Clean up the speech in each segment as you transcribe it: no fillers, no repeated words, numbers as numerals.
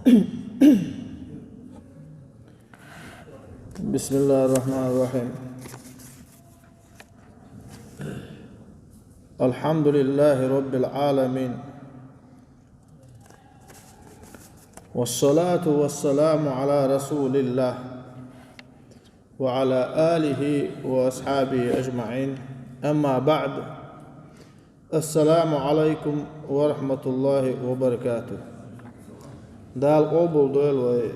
بسم الله الرحمن الرحيم. الحمد لله رب العالمين، والصلاة والسلام على رسول الله وعلى آله وأصحابه أجمعين. أما بعد، السلام عليكم ورحمة الله وبركاته. دال قبول دول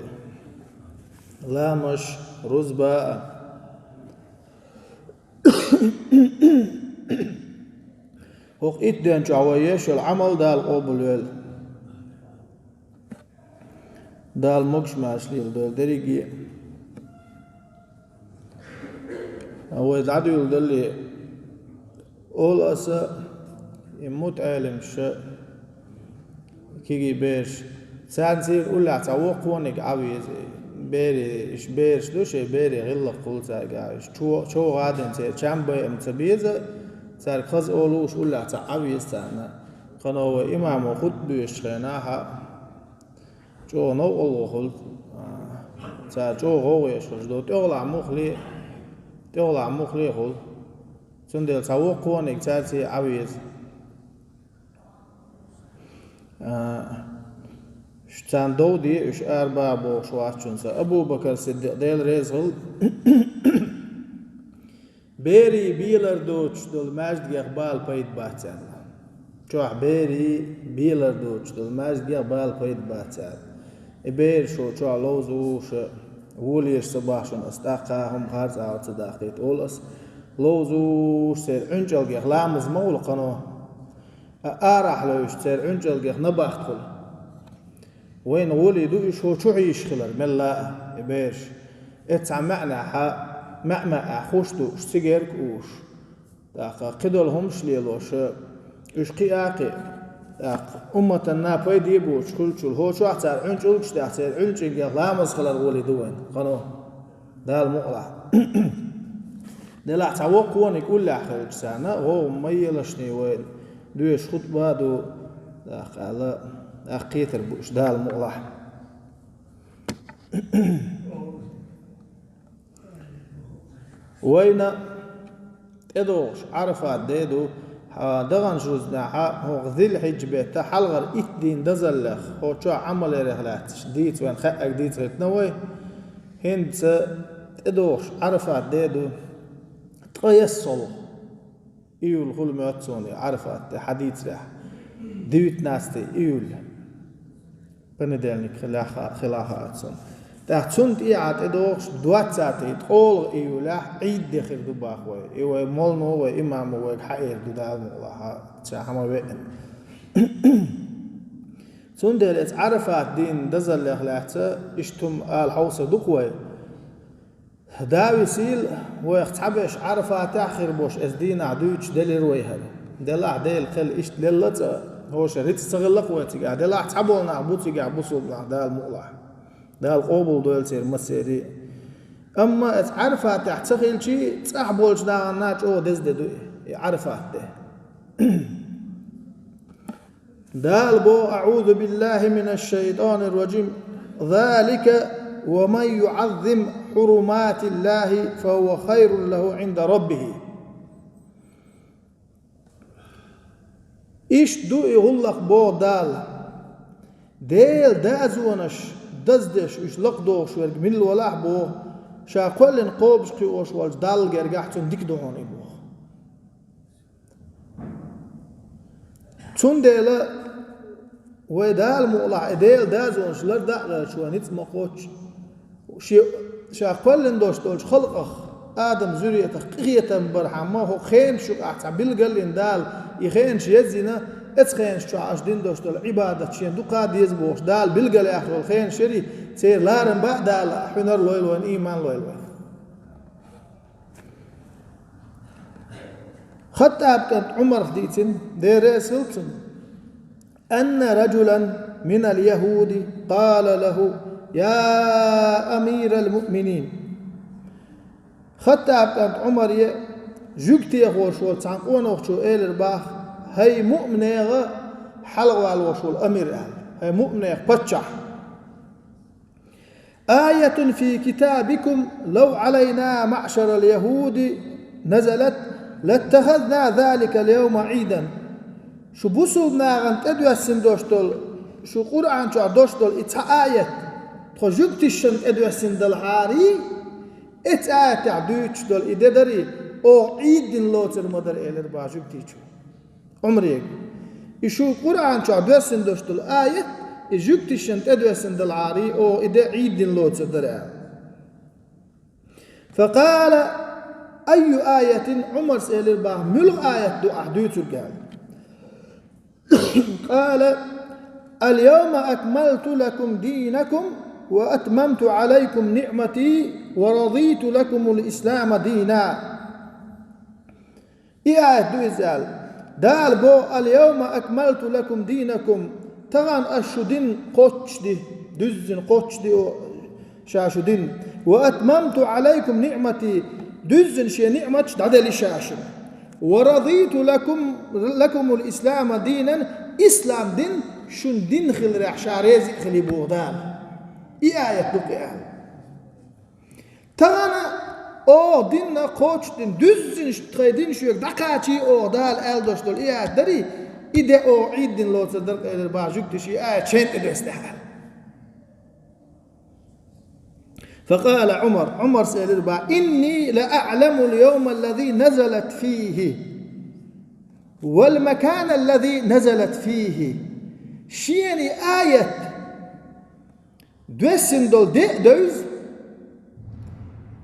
لامش رزباء هوق إدين جعويش العمل دال قبول دال مقش ماشليل دول دريقي هو يدعدو يلدلي أول أسا يموت عالم شاء كيجي بيرش ساعد سير أولا عتاوق ونك عويز بيري إش بيرش دوشي بيري غلق قول ساقاش شو غادن سير شامبا امتبيزة سار خز أولوش أولا عتاويز سانا قنوة إمام خد بيش خيناها شو نو أولو خلط سار شو غوغيش خلط تغلع مخلي خلط سندل تاوق ونك سار سير عويز شتان دودي اش اربابو شواشونسا ابو بكر صديق ديل ريزغل بيري بيلر دوتش دول ماجد يقبال بيت باتان شوح بيري بيلر دوتش دول ماجد يقبال بيت باتان بير شو لوزوش وليش صباحشون استاقاهم خارج او صداقيت اولس لوزوش سير انجل يغلامز مول قنو أراح لو يشتر أنجل جه نباخت خل وين ولدوا شو عيش خلر ملا بيرش اتعمعنا مع خوشتو اشتجرك وش قدلهم شليلوش اش قياقي أمة النابي ديبوش كل شل هو شو احتار أنجل اشتحتار أنجل جه لامز خلر ولدوين قنو ده المقلع دلع تعوق وان يقول له خرج سنة هو ميلشني وين دوش خطبة دو على أقيتر بوش ده المقلح وين إدوش عرفات ديدو دغن جوزنا هو ذي الحجبة حلغر إتدين دزلخ هو شو عمل رحلات ديت وين خأك ديت رتنوي هند إدوش عرفات ديدو تغيصل إيول كل ما تصوني عرفت حديث رح ديوت ناستي إيول بندلني خلاها أتصون تحسنت إيعاد إدوش دوات ساعتي تقول إيولا عيد دخل دباخوي إيوه مولنو وإمام وحير ددال مغلاها تشاحما بئن سندلت عرفت دين دزل لخلاحته اشتم الحوصة دقوي داوي سيل ويختبش عرفات آخر بوش أزدين عدوش دليل ويهل دلع ديل خل إيش دلت هو شريط استغلق ويتقع دلع تحبولنا عبوتي عبوسو ده المقلع ده القبول دول سير مسيري أما عرفات تحتخيل شيء تحبولش ده الناج أو دزدو عرفات ده البو أعوذ بالله من الشيطان الرجيم ذلك ومن يعظم حرمات الله فهو خير له عند ربه إيش دو يغلق بو دال ديل دازونش دزدش إيش لقدوش ورق من الولاح بو شا كل نقوبش قيوش والج دال جرقاحتون ديك دوهوني بو تون ديل ودال مقلع ديل دازونش لردق شو نتمقوش شا كل ندوش دولش خلقه آدم زريته قية برحمه هو خين شو أحسن بالقلين دال يخينش يزينا اتخينش شو عشدين دوش دول عبادة شين دو قاد يزبوش دال بالقل آخر الخين شري سير لارن بعد دال حنر لويل وين إيمان لويل وين خطاب كانت عمر ديتن دير سلطن أن رجلا من اليهود قال له يا أمير المؤمنين خطاب كانت عمر جوكتي يخوش والتعنقون وخشو إيل رباح هاي مؤمنة حلوة الوشو الأمير هاي مؤمنة بتشح آية في كتابكم لو علينا معشر اليهود نزلت لاتخذنا ذلك اليوم عيدا. شو بوصل ناغن تدو السندوشتول شو قرآن شو عدوشتول إتها آية تخجوكتشن تدو السندل هاري إت آية تعدوشتول إددري أو عيد لوتر مدر إلر باجوكتشو عمريك إشو قرآن شو عدو السندوشتول آية إجوكتشن تدو السندل هاري أو إد عيد لوتر درع. فقال أي آية عمر سئل الباه ملغ آية دو أحدوث قال قال اليوم أكملت لكم دينكم وأتممت عليكم نعمتي ورضيت لكم الإسلام دينا. آية دو إزال دال بو اليوم أكملت لكم دينكم تغان أشدين قوتش دي دزن قوتش دي شاشدين وأتممت عليكم نعمتي دزن شي نعمتش دادل شاشن ورضيت لكم الإسلام دينا إسلام دين شن دين خل رح شاريزي خلي بوغدان. آية دوك تغانا او دين قوتش دين دزن تخيدين شو دقاتي او دال الدوشتول آية دري إذا او عيد دين لو تصدق الباجوك تشي آية شين إدستحال. فقال عمر سأل الباع إني لأعلم اليوم الذي نزلت فيه والمكان الذي نزلت فيه. شيني آية دوسن دول دوز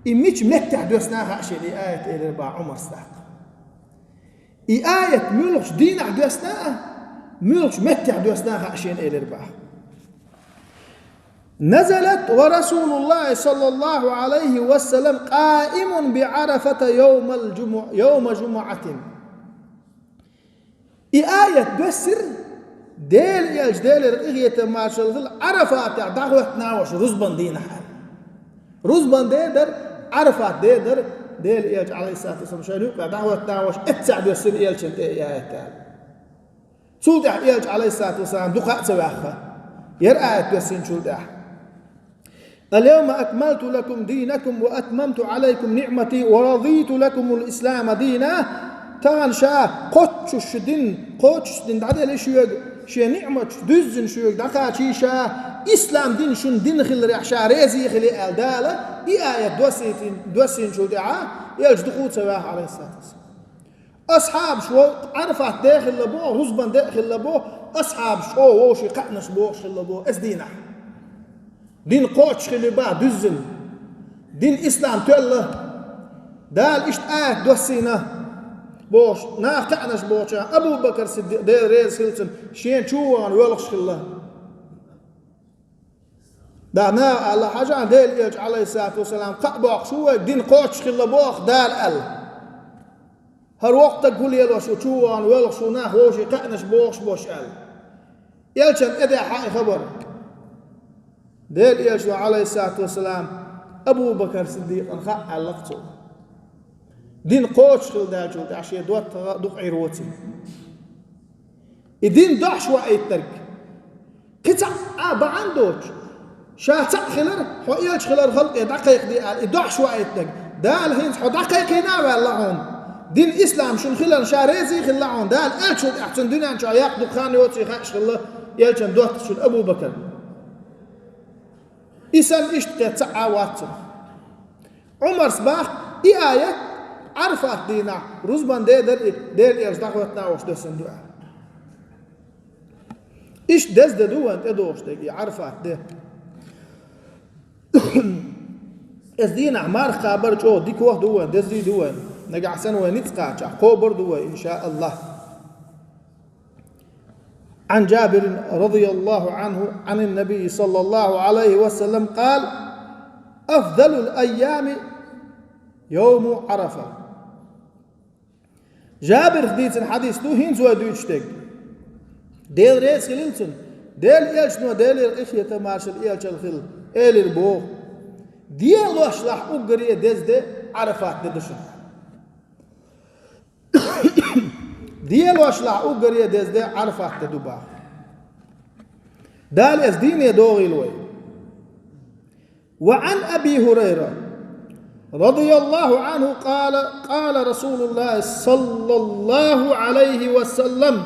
إميش متع دوسناها شيني آية إلى الباع عمر ساق آية ملوش دينع دوسناها ملوش متع دوسناها شين إلى الباع نزلت ورسول الله صلى الله عليه وسلم قائم بعرفة يوم جمعة. آية بسر ديل يلج ديل رقية ما شلل عرفات دعوة ناوش رزبان دين حال رزبان ديدر عرفات ديدر ديل يلج عليه الصلاة والسلام شنو دعوة ناوش اتسع بسر يلج آية تال سودع يلج عليه الصلاة والسلام دقاء سواخة يرآية بسين شودع اليوم أكملت لكم دينكم وأتممت عليكم نعمتي ورضيت لكم الإسلام دينا. تغن شا قوتش دين دعدل شي نعمة دزن شو دقاتي شا إسلام دين شن دين خل ريح شا ريزي خلي ألدالة. آية دوسين شو دعا يلج دخول سواه عليه الصلاة والسلام. أصحاب شو عرفت داخل لبوه رزبان داخل لبوه أصحاب شو ووشي قعنش بوش لبوه أسدينا دين قوتش خلي با دزن دين إسلام تله دال إشت آية دوسينا بوش نا قعنش بوشا أبو بكر صديق دير ريز خلصن شين شوان ويلخش خله دعنا الله حاجة ديل يج عليه الصلاة والسلام قبوق شو دين قوتش خله بوخ دال هر وقت تقول يلو شو شوان ويلخش نا ووشي قعنش بوش يلشن إدي حقي خبر ديل يشو عليه الصلاة والسلام أبو بكر صديق انخاء علقته دين قوتش خل دال شو تعشي دوت دقعي روتي الدين دعش وقت ترك كتع بعندوش شاتع خلر حو يلش خلر خلق دقيق دي دعش وقت ترك دال هين حو دقيق هنا والله دين إسلام شن خلر شاريزي خلعون دال ألشو أحسن دنيا شو ياخدو خاني وتي خاش خلر يلشن دوت شو أبو بكر إسان إشتقى تعاوات عمر صباح آية عرفت دينا رزبان دير يجدقوتنا وش دسن دعا إيش دز دوان تدوش تجي عرفت ده إز دينا عمار خابر جو ديك وقت دوان دز دي دوان نقع سنوى نتقاش قوبر دوان إن شاء الله. عن جابر رضي الله عنه عن النبي صلى الله عليه وسلم قال أفضل الأيام يوم عرفة. جابر خديت الحديث دو هين زوا دوشتك ديل ريس خليلتن ديل إيلشنو ديل الإخية مارشل إيلش الخل إيل البو ديل وشلح أقري ديز دي عرفات ددشن ديل وشلح أقري ديز دي عرفات ددوبا دال إز ديني دوغي الوي وعن أبي هريرة رضي الله عنه قال قال رسول الله صلى الله عليه وسلم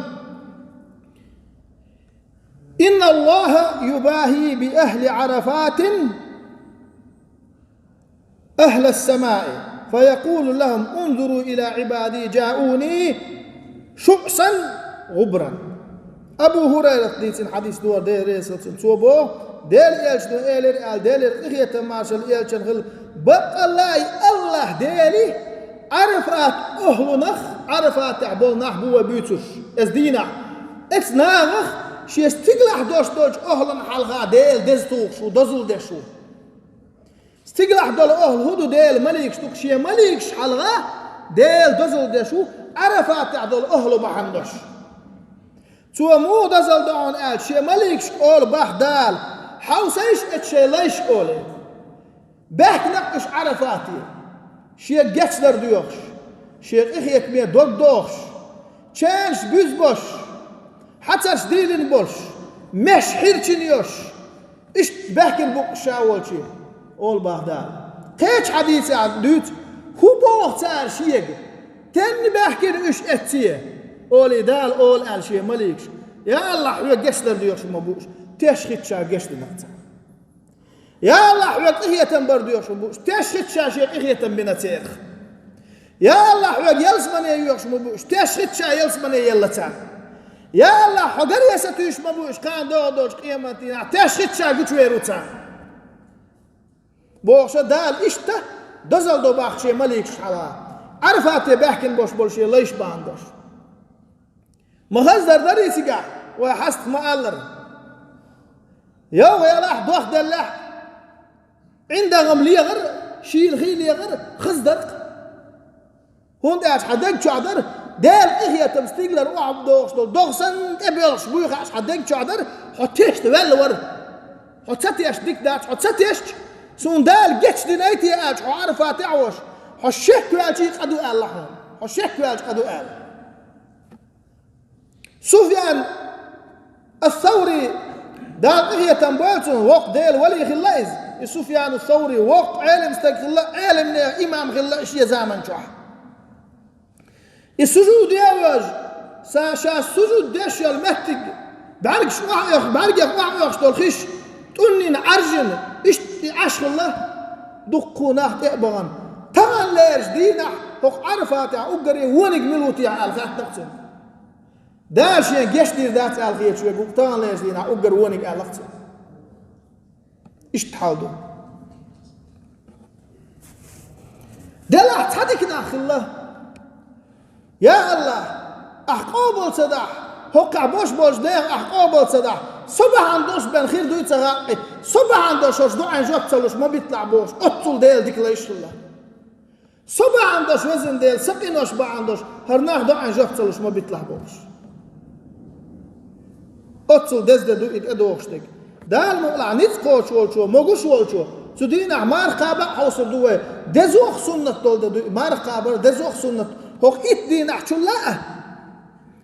إن الله يباهي بأهل عرفات أهل السماء فيقول لهم انظروا إلى عبادي جاءوني شؤسا غبرا. أبو هريرة ديتين حديث دور دير صوبو ديل إلشن إيلر آل ديلر إخية مارشال إلشن غل بقى الله ديلي عرفات أهل نخ عرفات عبول نحبو وبيتوش إز دينا إكس ناغخ شي استقلح دوش أهل حلغا ديل دزتوخ شو دزل دشو استقلح دول أهل هدو ديل مليكش توك شي مليكش حلغا ديل دزل دشو عرفات عدول أهل بحندش تو مو دزل دعون آل شي مليكش أول بح دال حوسيش اتشي ليش أولي بحك نقش عرفاتي شي جتسلر ديوخش شي إخيك مية دوخش چانش بيز بوش حتى شديلن بوش مش حيرچن يوش إش بحكن بوك شاولشي أول بح دال قيش حديثي عن دوت هو بوغ تار شيق تن بحكن إش اتسيه أولي دال أول آل شي مليكش يا الله حوية جسلر ديوش مبوش تشخيط شا جسل نقطة يا الله حوية إخية تنبر ديوش مبوش تشخيط شا شيخ إخية تنبنا تيرخ يا الله حوية يلس من يوش مبوش تشخيط شا يلس من يلتان يا الله حقر يستيش مبوش كان دوش قيمتنا تشخيط شا قوش ويروتان بوش دال إشتا دزل دو باخشي مليكش حلا عرفاتي بحكن بوش بولشي ليش باندوش مهزر دري سيقع وحست مؤلر يو يلاح دوخ دلح عندهم ليغر شيل خيل يغر خزدرق هون داش حدك شعدر دال إخية تمستيقلر وعب دوخش دوخسن تبيلش بويخ حدك شعدر حتيش تبال ور حتستيش ديك داش حتستيش سون دال جيتش دينايتي اج عرفات عوش حشيك واجي قدو آل لحون حشيك واجي قدو آل سفيان الثوري دال إخية تنبويتون وقت ديل ولي خلايز سفيان الثوري وقت عالم استقل عالم إمام خلا إشي زامن شوح السجود ياوج ساشا السجود ديش المهتق بعرق شوح بعرق يخوح يخش الخش تقولني عرجن إيش عشق الله دقوناه تقبغن تمن ليش دينح هق عرفاتها أقري ونق ملوتي على الخات نقصن داش ينجش دير ذات الخير شوي قطان ليش دينا أقر ونق على الخات إيش تحاولوا دلع تصدق داخل الله يا الله أحقابل صدح هقع بوش دير أحقابل صدح صبح عندوش بن خير دوي تغاقي صبح عندوش دو عن جوك تسلوش ما بيطلع بوش اطول ديل ديك ليش الله صبح عندوش وزن ديل سقينوش با عندوش هرناخ دو عن جوك تسلوش ما بيطلع بوش اطول دزد دو ادوخشتك دال مقلع نتقوش والشو موغوش والشو سودين احمار قابع حوصل دوه دزوخ سنة دول دو مار قابر دزوخ سنة هوك ات دين احشو لا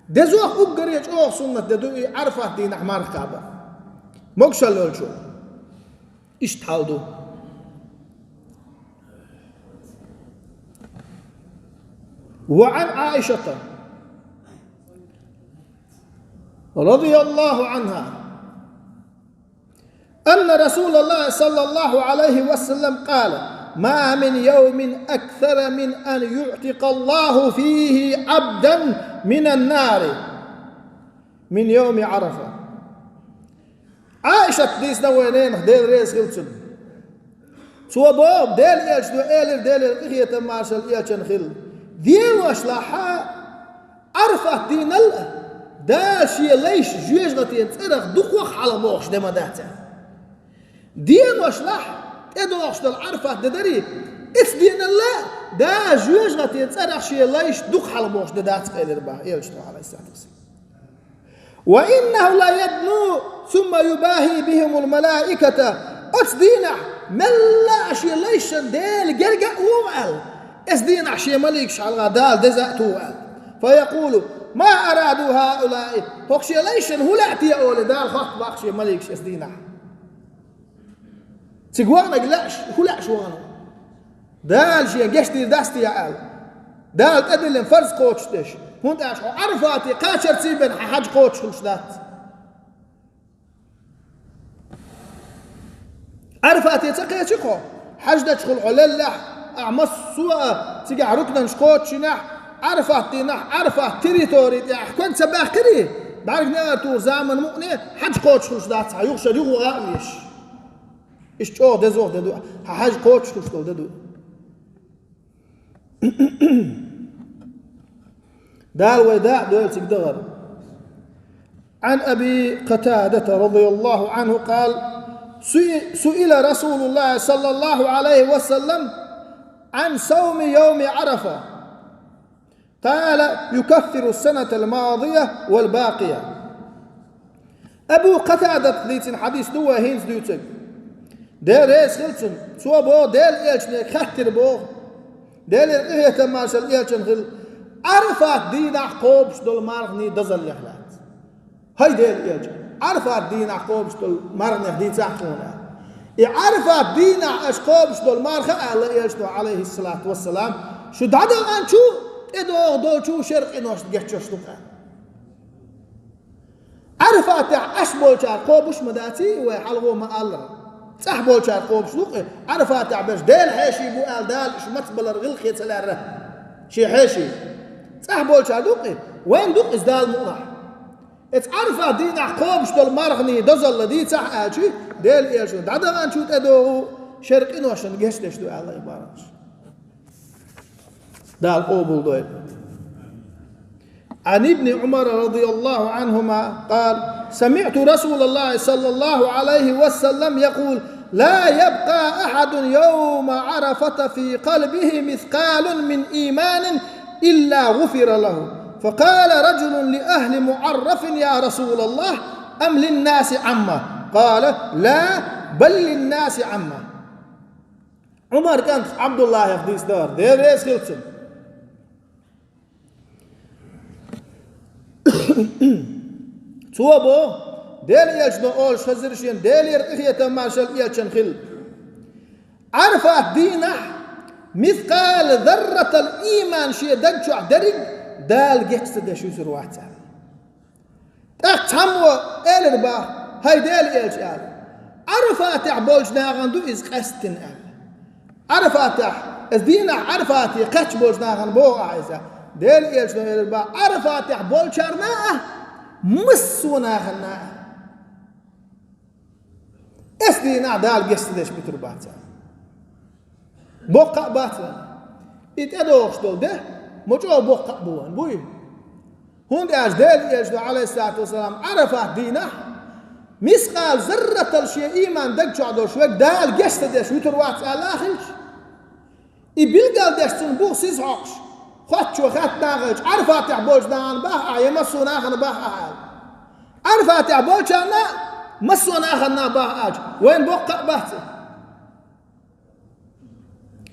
دزوخ أقريج أوه سنة ددوئي عرفة دين أحمار قابر موغشل والشو إيش تحاولوا وعن عائشة رضي الله عنها أن رسول الله صلى الله عليه وسلم قال ما من يوم أكثر من أن يعتق الله فيه عبدا من النار من يوم عرفة عائشة ديس نوينين ديل ريس غلتن سوى بوب ديل إيش دو إيلر ديل إخية مارشال إيشن خل ديل واشلاحا عرفة دين الله داشي ليش جيجنتين ترخ دقوخ على موخش دما داتا دين واشلاح ادوخش دل عرفة ددري إف دين الله دا جيجنتين ترخ شي ليش دق على موخش دات إيلر با إيش دو عليه الصلاة والسلام وإنه لا يدنو ثم يباهي بهم الملائكة أصدينا ملا شي ليش ديل جرجع وقال أصدينا شي ملك شعل غدال دزأتو قال فيقولوا ما أرادوا هؤلاء هكشي ليش هو لعتي أولي دال خط باخشي ملك أصدينا تقوانا قلاش كلاش وانا دال شيء قشتي داستي يا آل دال تدل فرز قوتش تش هون تعش عرفاتي قاشر تسيبن حاج قوتش خلشدات عرفاتي تقي تشقو حاج تدخل على أعمص سوا تيجي ركنا نشقوتش نح عرفاتي نح عرفات تريتوري تاع كنت سباح كري بعرف ناتو زمن مؤني حاج قوتش خلشدات يغش يغو غاميش إيش تو دزوه ددو حاج قوتش خلشدو ددو دال وداع دول تقدر عن أبي قتادة رضي الله عنه قال سئل رسول الله صلى الله عليه وسلم عن صوم يوم عرفة قال يكفر السنة الماضية والباقية أبو قتادة ليتن حديث دوا هينز دوتك دير ريس خلتن سوا بو ديل إيلشنك خطر بو ديل إيه تماشل إيلشن خل عرفات دين عقوبش دول مارغني دزل يخلات هاي ديل إيلشن عرفات دين عقوبش دول مارغني دي تحقونا عرفات دين عقوبش دول مارغة الله إيلشن عليه الصلاة والسلام شو دادا أنشو إدو دول شو شرق إنوش تجحشوش تقع عرفات أشبول عقوبش مداتي وحلوه ما الله صح بول شارقوب شلوقي عرفات عبش ديل حيشي بو قال دال شو متبل الغل خيت سلاره شي حيشي صح بول شارقوقي وين دوق ازدال مقرح اتعرفات دين عقوب شتول مرغني دزل دي صح اجي ديل ايش دادا انشوت ادو شرقين وشن جهشتش دو الله يبارك دال قوبل دوي عن ابن عمر رضي الله عنهما قال سمعت رسول الله صلى الله عليه وسلم يقول لا يبقى أحد يوم عرفة في قلبه مثقال من إيمان إلا غفر له فقال رجل لأهل معرف يا رسول الله أم للناس عامة قال لا بل للناس عامة عمر كانت عبد الله يخديس دار دير ريس خلصن توبو ديل يلشنو أول شزرشين ديل يرقية تماشل يلشن خل عرفت دينه مثقال ذرة الإيمان شيء دقشو درج دال جحس ده شو سروعته تحمو إلربا هاي ديل يلشال عرفت عبولش ناغندو إز قستن أل عرفت إز دينه عرفت يقتش بولش ناغن بو عايزة ديل يلشنو إلربا عرفت عبولش أرناه مسونا خنا اسدينا دال قصدش بترباتا بوقع باتا اتدوش دول ده مجو بوقع بوان بوي هون داش ديل يجدو عليه الصلاة والسلام عرفت دينه مسقال ذرة الشيء إيمان دقشو عدو شوك دال قصدش بترباتا الآخرش إبيل داش تنبوغ سيزعوش خاتشو خات ناغج عرفات عبولش ناغن باها يمسو ناغن باها عرفات عبولش نا مسو ناغن باها اج وين بوقع باهته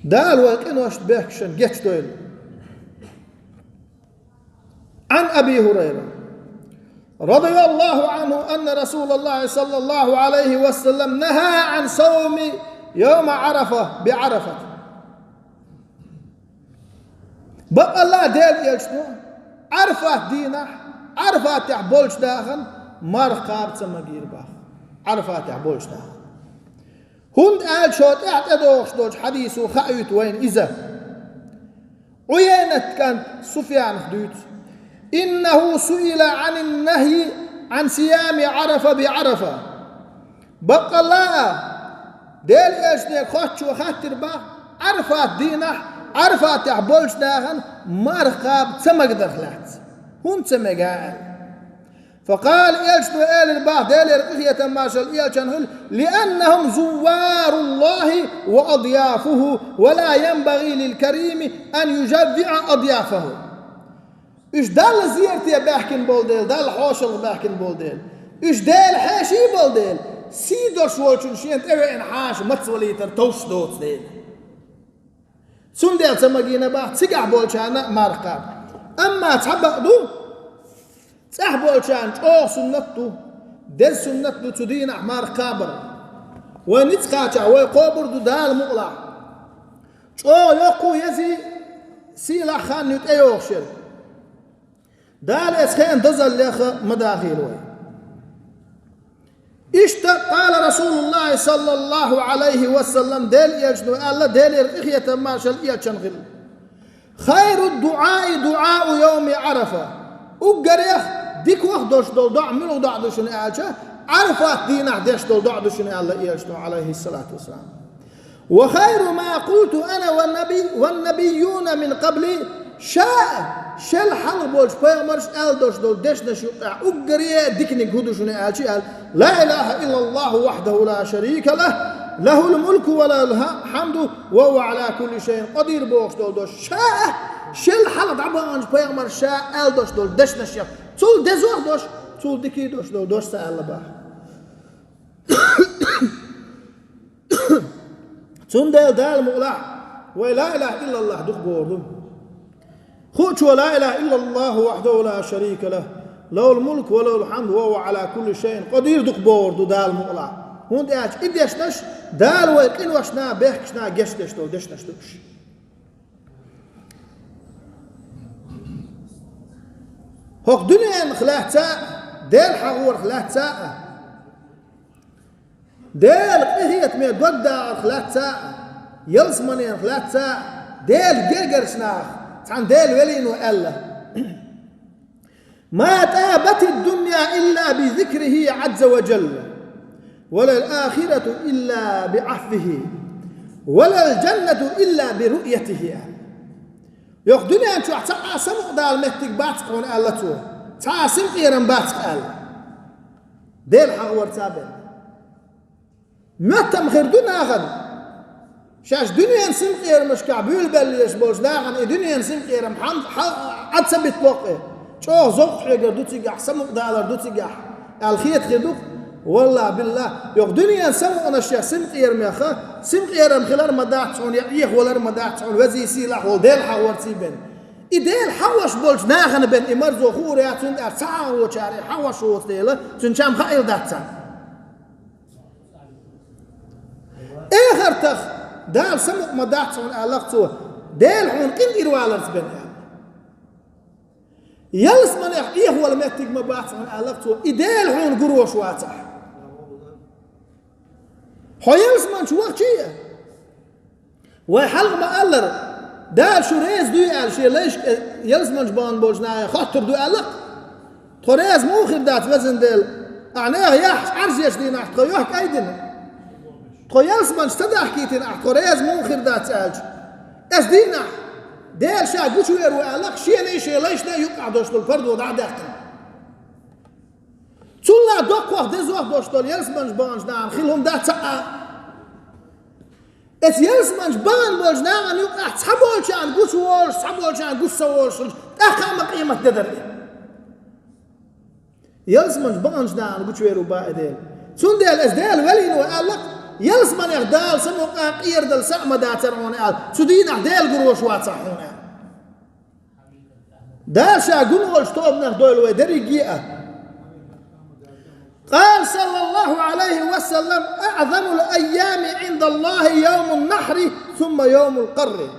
دال وكين وشت بيكشن جيتش دويل عن أبي هريرة رضي الله عنه أن رسول الله صلى الله عليه وسلم نهى عن صوم يوم عرفة بعرفة بقى الله ديل يلشنو عرفات دينه عرفات يعبولش داخن مرقاب تسمجير باخ عرفات يعبولش داخن هند قال شوت اعتدوش دوش حديثه خايت وين إذا عينت كانت سفيان خدوت إنه سئل عن النهي عن صيام عرفة بعرفة بقى الله ديل يلشنو خاتش وخاتر باخ عرفات دينه عرفت عبولش داخن مرقاب تمق دخلات هون تمقال فقال إيلشتو إيل الباه ديل رقية ماشل إيلشان لأنهم زوار الله وأضيافه ولا ينبغي للكريم أن يجبع أضيافه إيش دال زيارتي باحكن بولديل دال حوشل باحكن بولديل إيش دال حاشي بولديل سيدو شوالشون شين تأوين حاش متصوليتر توش دوت ديل سندل تمجينا باه تسقع بولشانا مارقاب أما تحبق دو تح بولشان أو سنتو دل سنتو تدين مارقابر ونتقاطع ويقبر دال مقلع شو يقو يزي سيلا خان يتأيوخشر دال اسخين دزل لخ مداخل وي قال رسول الله صلى الله عليه وسلم ديل يجنو الله ديل إخية ماشل يجنغل خير الدعاء دعاء يوم عرفة أقريخ ديك وقت دوش دول دع منو دع دوشن آلشة عرفات دينه ديش دول دع دوشن الله يجنو عليه الصلاة والسلام وخير ما قلت أنا والنبيون من قبلي شل حل بولش بيغمرش آل دوش دول ديش نشوقع أقريه ديكني قدوشن آلشة لا إله إلا الله وحده لا شريك له له الملك ولا الحمد وهو على كل شيء قدير بوش دول دوش شل حل دعبانش بيغمر آل دوش دول ديش نشوق تول دزوخ دوش تول ديكي دوش دول دوش سأل باه تون دال مقلع ولا إله إلا الله دق بوردم خوش ولا إله إلا الله وحده لا شريك له له الملك وله الحمد وهو على كل شيء قدير دق بورد دال مقلع هون داش إديش نش دال ويقين وشنا بيحكشنا جش دش دول دش نش دوش هوك دنيا خلاه تاء دال حغور خلاه تاء دال قهية مي دودا خلاه تاء يلسمني خلاه تاء دال جرجر سناخ عن دال ولين وألا ما تابت الدنيا إلا بذكره عز وجل ولا الآخرة إلا بعفه ولا الجنة إلا برؤيته يوخ دنيا شو تعاسم دال مهتك باتك ون ألا تو تعاسم قيرن باتك ألا دال حغور تابن متى خير دنيا غن شاش دنيا نسم قير مش كعبيل بليش بوش لاغن دنيا نسم قير محمد عد سبت بوقه شو زوق حيقر دوتي قح سمق دالر دوتي قح الخيط خيدوك والله بالله يوق دنيا نسمق انا الشيخ سم قير ميخا سم قير مخلال مداح تسعون يقيخ ولا مداح تسعون وزي سيلاح وديل حور سيبن إديل حوش بولش ناغن بن إمرزو خوري اتون ساعة وشاري حوش وطيلة تنشام خائل داتسان آخر تخ دال سمق مداح تسعون ألاقتوه ديل حون قل إروالرز بن يلس من إيه ولا ميتك مباح تسعون ألاقتوه إديل حون قروش واتح حو يلس من شو وقت شيء وحلق ما ألر دال شو ريز دوي قال شيء ليش يلس من جبان بوجناي خاطر دوي ألق توريز مو خير دات وزن ديل أعناه يحش عرز يشدين أحد قيوحك أيدنا قيلس من استدع كيتين أحقريز مو خير دات سألج أسدينا ديل شا قوشو يرو ألق شيء ليش لا يقع دوشتو الفرد وضع داخل تولنا دوك وقت ديز وقت دوشتو يلس من جبانج نعم خيلهم دات سأل ات يلس من جبان بولج نعم يقع تحبولش عن قوش وولش تحبولش عن قوش سوولش أخام قيمة ددر يلس من جبانج نعم قوشو يرو باقي ديل تون ديل اس ديل ولين وألق يلس من يغدال سموك قير دل سأما داتر هون قال سودين أحدال قروش واتصح هون دال شا قنوش طوب نخدول ويدري جيئة قال صلى الله عليه وسلم أعظم الأيام عند الله يوم النحر ثم يوم القر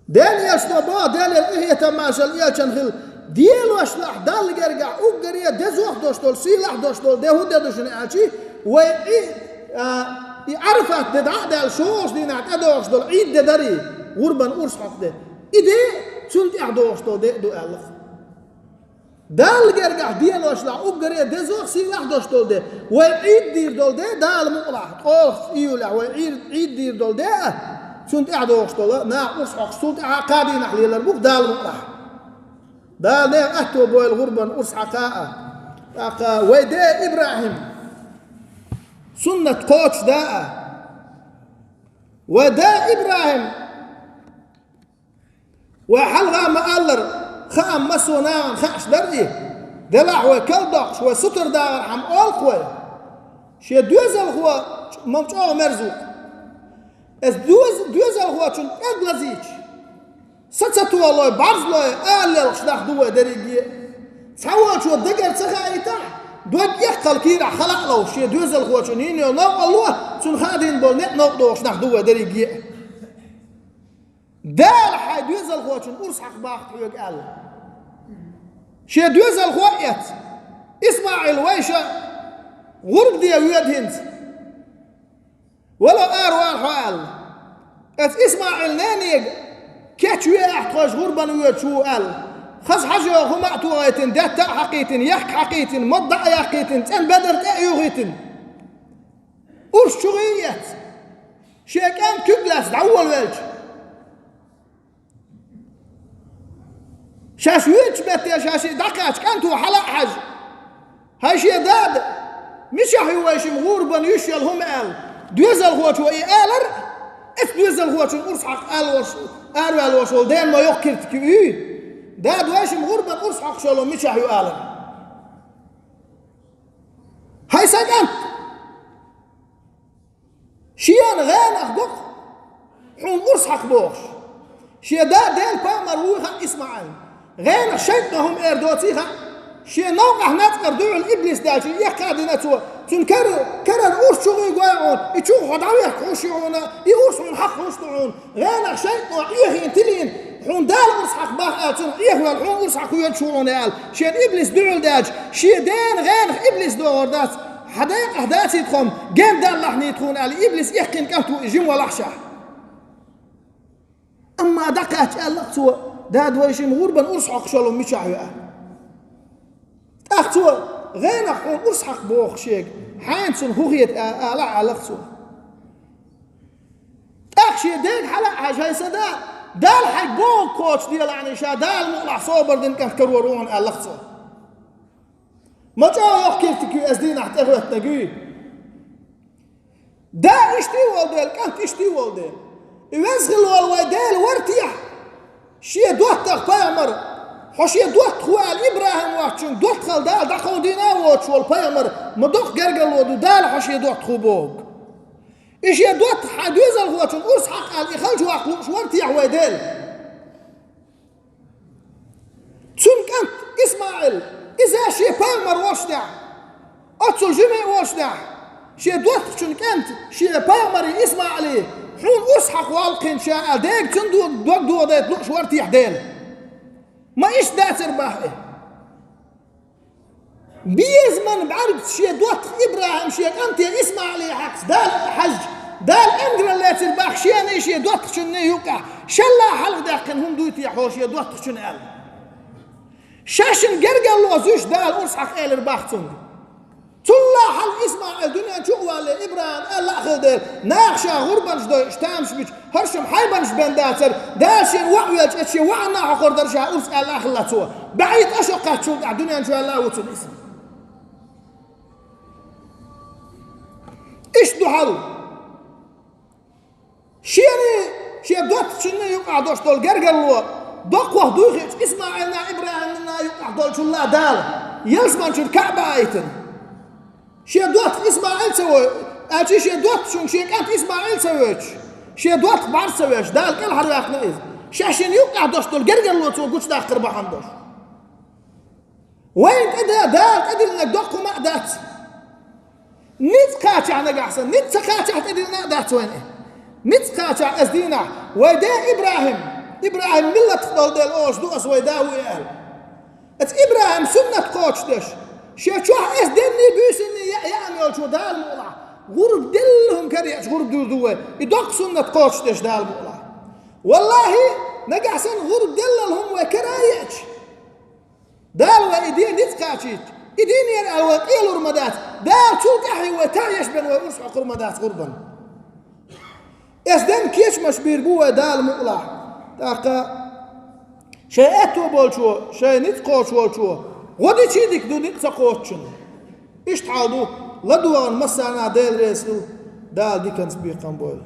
دال يشنبا دال الإهية ماشال يشنخل ديل واشلح دال جرجع أقريه دزوخ دوشتول سيلح دوشتول ده هو دوشن أشي وعرفت ددعاء دال شوش دي نعتدوش دول عيد داري غربان أرس حق ده إده سنت أعدوش دول ده دو ألف دال جرجع ديل واشلح أقريه دزوخ سيلح دوش دول ده وعيد دير دول ده دال مقلع أوف إيولا وعيد دير دول ده سنت أعدوش دول نا أرس حق سنت عقادي نحلي لربوك دال مقلع دال ده أهتو بوي الغربان أرس حقاء ويدا إبراهيم سنة قوتش داء ودا إبراهيم وحلغا مقالر خام مسونان خاش دري دلع وكالدقش وستر داغر حم ألقوي شي دوزل هو ممتعه مرزوق از دوزل هو چون أدلزيج ستتو الله بعض الله آلل شدخ دوه دريجي تحول شو الدقر تخايتا دوت يقل كيرا خلق لو شي دوزل خوشنين نو الله سن خادين بول نت نو دوش نخدو دريجي دال حي دوزل خوشن أرس حق باخ يقال شي دوزل خويت إسماعيل ويشا غرب دي ويد هند ولا أروال حال إسماعيل نانيق كاتشوي أحتاج غربا ويد شو قال خز حاجة هم أتوغيتن داتا حقيتن يحك حقيتن مضع يحقيتن تن بدر تأيوغيتن أرش شغيت شيك أم كبلاس دعوال ويلج شاش ويلج بيتي شاشي دقاش كانتو حلق حج هاي شي داد مش يحيويشم غربا يشيل هم قال دوزل هوتو إي آلر إس دوزل هوتو أرس حق آل وشول دين ما يوكرت كيوي داد واشم غربا أرس حق شلو مش يحيو آلر هاي ساقنت شيان غانخ دق حون أرس حق بوش شي داد دين بامر ويخا إسماعيل غانخ شيطنا هم إردوتيخا شي نوقع نتقر دعو الإبليس داشي يحكاد نتوى تنكرر أرس شغي قوائعون يشوخ عدعوية خوشيعون يأرسون حق خوشتعون غانخ شيطنا إيهين تلين حون دال أرس حق باخ آتون إيهوال حون أرس حق ينشورون يال شين إبليس دعو داج شي دين غانخ إبليس دور دات حدايق أحداثي تخم جام دال لحني تخون آل إبليس يحكين كانتو جم ولحشة أما دقات ألقتوا داد ويشم غربا أرس حق شلو مشاعي أختوا غير حون أرس حق بوخ شيك حانسون هوغيت آلا علقتوا أخشي ديك حلق حاجة سدا دال حق بوخ كوتش ديال عنيشا دال مقلع صوبر دين كان كرورون ألقتوا ما جاء يحكي تكي أزدين احتغوت تقوي دا اشتي والديل كانت اشتي والديل يوزغل والوالديل وارتيح شي دوتك بيامر حشي دوت خوال إبراهيم واتشون دوت خال دال دقو دينا واتشول بيامر مدوخ قرقل ودو دال حشي دوت خوبوك إشي دوت حدوزل واتشون أرس حق قال إخلج واقلوش وارتيح ويديل تسون كانت إسماعيل إذا شي بيامر واشدع أتصل جميع واشدع شي دوت شون كانت شي بيامر إسماعيل حون أرس حق والقين شاء ديك تندو دوك دو ديت لوش وارتيح ديل ما إيش داتر باهي بيزمن بعرف شي دوت إبراهيم شي أنت إسماعيل حق دال حج دال أمجر اللي ترباح شي شي دوت شنو يوقع شلا حلق داقن هم دوت يحوش شي دوت شنو قال شاشن قرقل لوزوش دال أرس حق إيل رباحتون تلا حل إسماعيل دنيا شو اللي إبراهيم قال لا خدل ناقشة غربنش دو اشتامش بيش هرشم حيبنش بنداتر داشين وعويج اتشي وعنا حقور درجة أرس قال لا خلاتوا بعيد أشقات شو قاعد دنيا شو الله وتن اسم إيش دو حل شي دوت شنو يقع دوش دول قرقل لو دقوه دوخيج إسماعيلنا إبراهيمنا يقع دول شو الله دال يلزمان شو الكعبة ايتن شي دوت إسماعيل سوي أتي شي دوت شون شي كانت إسماعيل سويش شي دوت بعد سويش دال كل حريق نئز شاشين يوقع دوش دول قرقل لو تو قوش داخل ربحان دوش وين كده دال قدر إنك دقوا مقدات نت قاطع نقحسن نت قاطع قدر نقدات وين نت قاطع أزدينا ويدا إبراهيم ملة تفضل ديل أوش دوس ويدا ويقال ات إبراهيم سنة قوش دش شيخوح إس دني بيسني يعمل شو دال مولا غرب دلهم كريش غرب دوه يدق سنة قوش دش دال مولا والله نقحسن غرب دلهم وكرايش دال وإدين نتقاشيت إدين يرأى وقيل رمدات دال شو كحي وتعيش بن ويرسع رمدات غربا إس دن كيش مشبير بوه دال مولا تاقا شيء أتو بولشو شيء نتقوش بولشو غدي تشيدك دو نتقوشن إيش تعالدو لدوان مسانا ديل ريسلو دال دي كان سبيقان بول